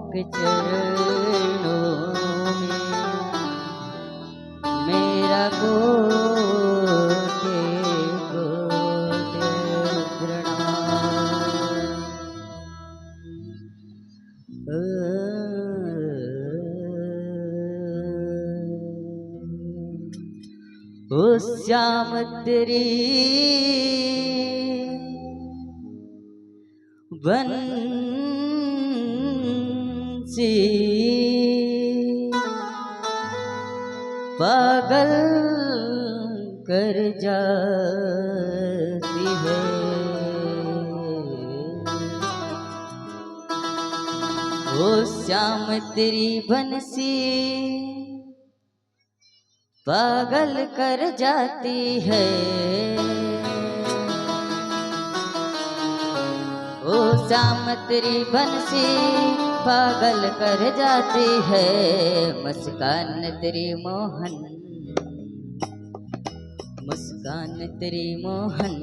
के चरणों में मेरा कोटि कोटि प्रणाम। ओ श्याम तेरी बंसी पागल कर जाती है। ओ श्याम तेरी बंसी पागल कर जाती है। ओ श्याम तेरी बंसी पागल कर जाती है। मुस्कान तेरी मोहन, मुस्कान तेरी मोहन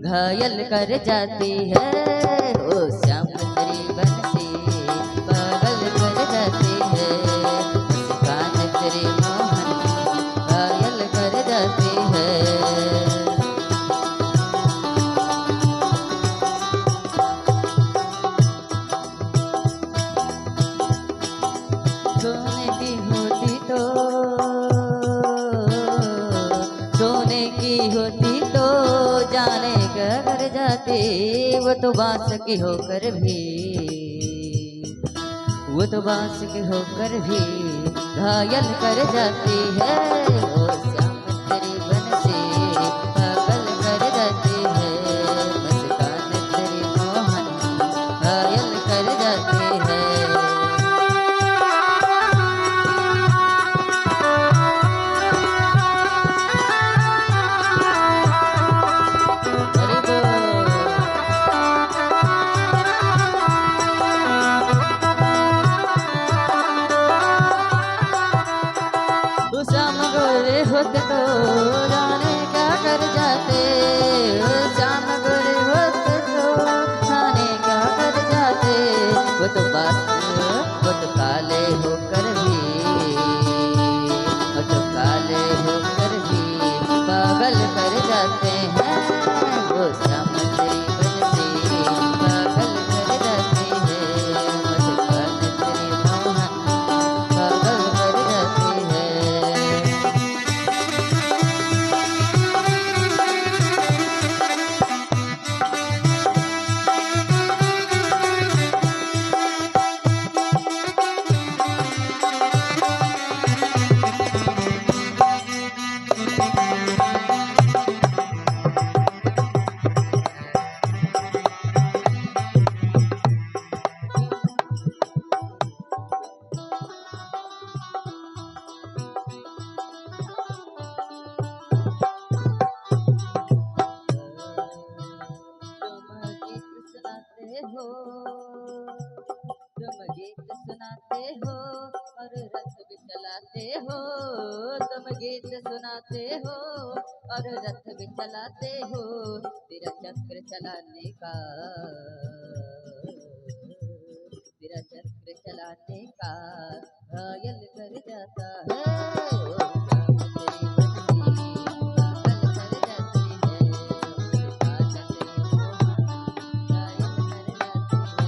घायल कर जाती है। ओ श्याम तेरी बंसी पागल कर जाती है। मुस्कान तेरी मोहन घायल कर जाती है। सोने की होती तो, सोने की होती तो जाने क्या कर जाती। वो तो बांस की होकर भी, वो तो बांस की होकर भी घायल कर जाती है। ओ श्याम तेरी बंसी पागल कर जाती है। मुस्कान तेरी मोहन घायल कर जाती है। श्याम गोरे होते तो जाने क्या कर जाते। श्याम गोरे होते तो जाने क्या कर जाते। वो तो बात, वो तो काले होकर भी, वो तो काले होकर भी पागल कर जाते हैं। वो श्याम तेरी बंसी पागल कर जाती है। मुस्कान तेरी मोहन पागल कर जाती है। तुम गीत सुनाते हो और रथ भी चलाते हो। तुम गीत सुनाते हो और रथ भी चलाते हो। तेरा चक्र चलाने का, तेरा चक्र चलाने का घायल कर जाता है। ओ श्याम तेरी बंसी पागल कर जाती है। मुस्कान तेरी मोहन घायल कर जाती है।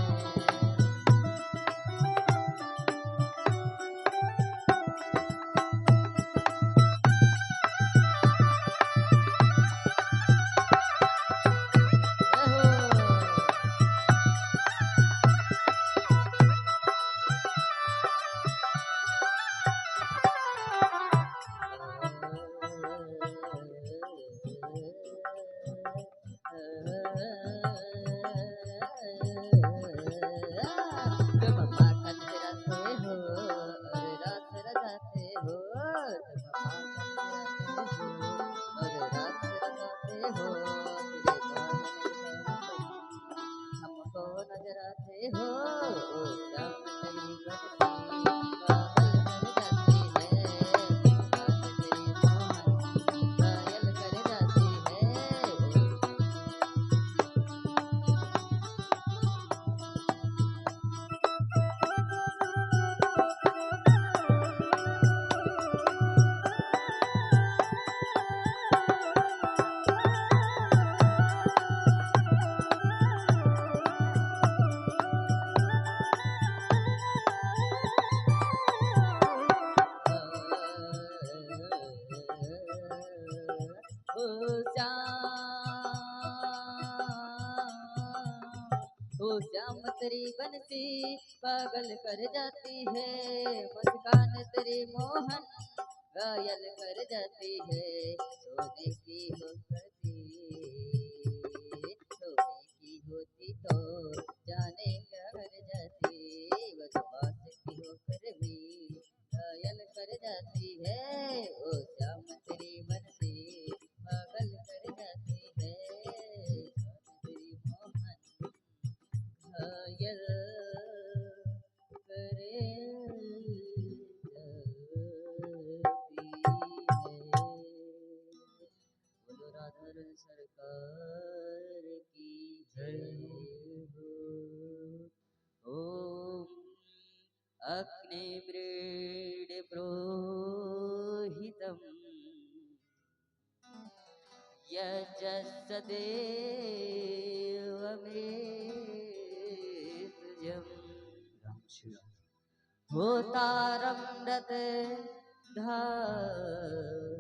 तेरी बंसी पागल कर जाती है, मुस्कान तेरी मोहन घायल कर जाती है। सोने की हो करती, सोने की होती तो जाने क्या कर जाती, बस बात की होकर भी घायल कर जाती है। ओ श्याम तेरी बंसी पागल कर जाती है, तेरी मोहन घायल करे जाती है। बोलो राधा सरकार की जय हो। ओम अग्निव्रीड प्रोहितम् यजस्सदेवमेतुजम् होतारं रत धारयम्